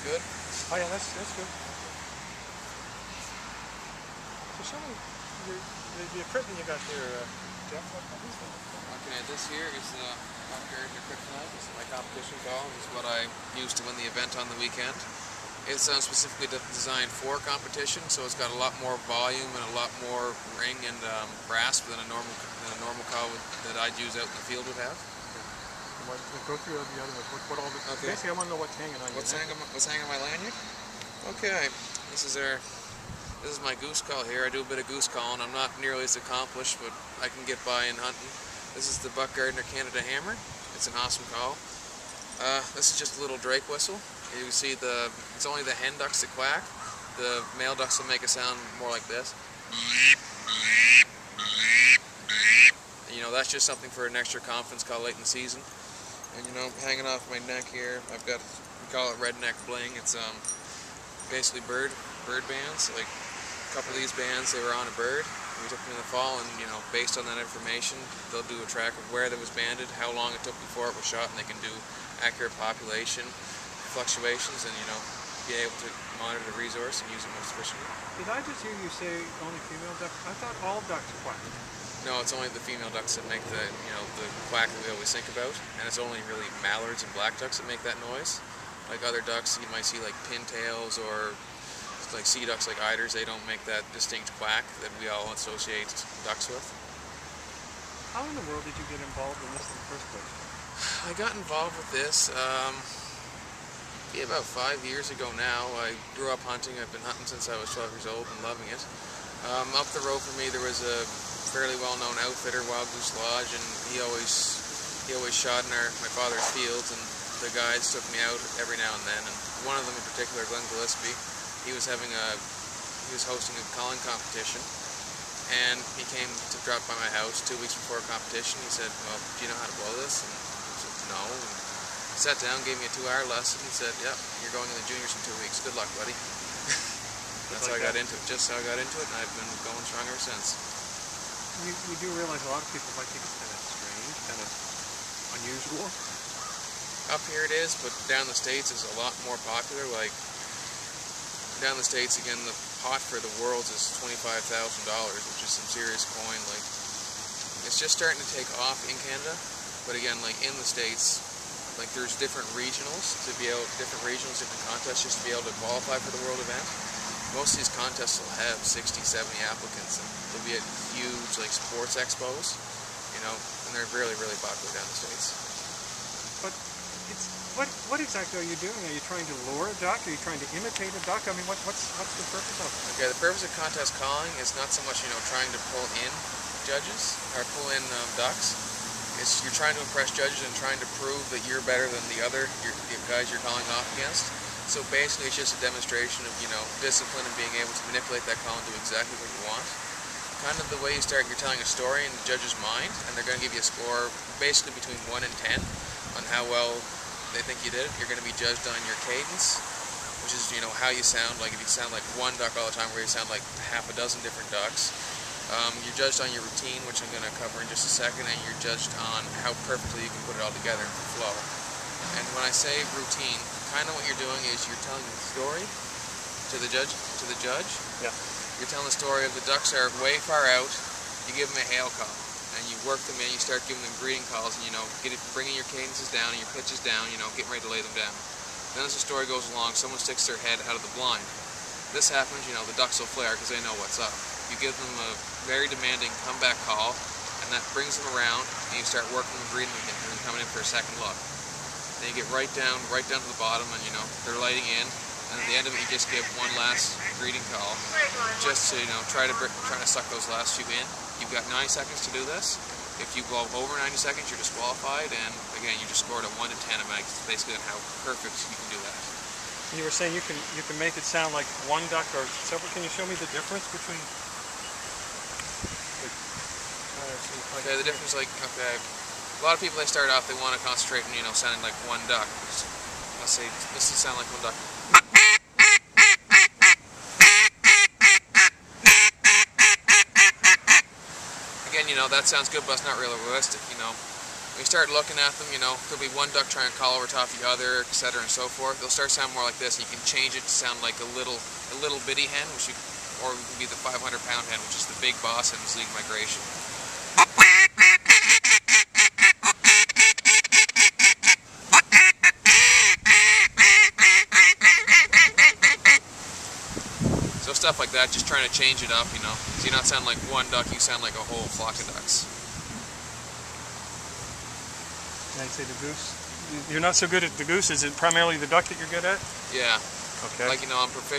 that good? Oh yeah, that's good. So show me the equipment you got there, Jeff. What is that? Okay, this here is the Gardner Kryptonite. This is my competition call. This is what I used to win the event on the weekend. It's specifically designed for competition, so it's got a lot more volume and a lot more ring and grasp than a normal call that I'd use out in the field would have. Go through the other ones. What all the, okay. Basically, I want to know what's hanging on what's hanging on my lanyard? Okay, this is my goose call here. I do a bit of goose calling. I'm not nearly as accomplished, but I can get by in hunting. This is the Buck Gardner Canada Hammer. It's an awesome call. This is just a little drake whistle. You see it's only the hen ducks that quack. The male ducks will make a sound more like this. And, you know, that's just something for an extra confidence call late in the season. And you know, hanging off my neck here, I've got, we call it redneck bling. It's basically bird bands. Like a couple of these bands, they were on a bird. We took them in the fall, and you know, based on that information, they'll do a track of where that was banded, how long it took before it was shot, and they can do accurate population fluctuations, and you know, be able to monitor the resource and use it most efficiently. Did I just hear you say only female ducks? I thought all ducks quack. No, it's only the female ducks that make the quack that we always think about, and it's only really mallards and black ducks that make that noise. Like other ducks, you might see like pintails or like sea ducks, like eiders. They don't make that distinct quack that we all associate ducks with. How in the world did you get involved in this in the first place? I got involved with this about 5 years ago now. I grew up hunting. I've been hunting since I was 12 years old and loving it. Up the road from me there was a fairly well-known outfitter, Wild Goose Lodge, and he always shot in my father's fields, and the guys took me out every now and then. And one of them in particular, Glenn Gillespie, he was hosting a calling competition, and he came to drop by my house 2 weeks before a competition. He said, "Well, do you know how to blow this?" And I said, "No." And he sat down, gave me a 2-hour lesson. He said, "Yep, you're going in the juniors in 2 weeks. Good luck, buddy." That's how I got into it. Just how I got into it, and I've been going strong ever since. You do realize a lot of people might think it's kind of strange, kind of unusual. Up here it is, but down the States it's a lot more popular. Like down the States, again, the pot for the Worlds is $25,000, which is some serious coin. Like it's just starting to take off in Canada, but again, like in the States, like there's different regionals, different contests just to be able to qualify for the World event. Most of these contests will have 60, 70 applicants, and they'll be at huge like sports expos, you know, and they're really, really popular down the States. But what exactly are you doing? Are you trying to lure a duck? Are you trying to imitate a duck? I mean, what's the purpose of it? Okay, the purpose of contest calling is not so much, you know, trying to pull in judges or pull in ducks. It's you're trying to impress judges and trying to prove that you're better than the guys you're calling off against. So basically, it's just a demonstration of, you know, discipline and being able to manipulate that call and do exactly what you want. Kind of the way you start, you're telling a story in the judge's mind, and they're going to give you a score basically between 1 and 10 on how well they think you did it. You're going to be judged on your cadence, which is, you know, how you sound. Like if you sound like one duck all the time, where you sound like half a dozen different ducks. You're judged on your routine, which I'm going to cover in just a second, and you're judged on how perfectly you can put it all together in flow. And when I say routine, kind of what you're doing is you're telling the story to the judge. Yeah. You're telling the story of the ducks are way far out. You give them a hail call, and you work them in. You start giving them greeting calls, and you know, bringing your cadences down and your pitches down. You know, getting ready to lay them down. Then as the story goes along, someone sticks their head out of the blind. This happens, you know, the ducks will flare because they know what's up. You give them a very demanding comeback call, and that brings them around, and you start working them, greeting them again, and they're coming in for a second look. Then you get right down to the bottom, and you know, they're lighting in, and at the end of it you just give one last greeting call, just to, you know, try to suck those last few in. You've got 90 seconds to do this. If you go over 90 seconds, you're disqualified, and again, you just scored a 1 to 10, and that's basically how perfect you can do that. You were saying you can make it sound like one duck or several. Can you show me the difference between? Okay, the difference, like, okay, a lot of people, they start off, they want to concentrate on, you know, sounding like one duck. Let's say this will sound like one duck. Again, you know, that sounds good, but it's not really realistic, you know. when you start looking at them, you know, could be one duck trying to call over top the other, etc. and so forth. They'll start sounding more like this, and you can change it to sound like a little bitty hen, or it can be the 500-pound hen, which is the big boss in Zeke migration. So stuff like that, just trying to change it up, you know. So you not sound like one duck, you sound like a whole flock of ducks. And I'd say the goose. You're not so good at the goose. Is it primarily the duck that you're good at? Yeah. Okay. Like, you know, I'm proficient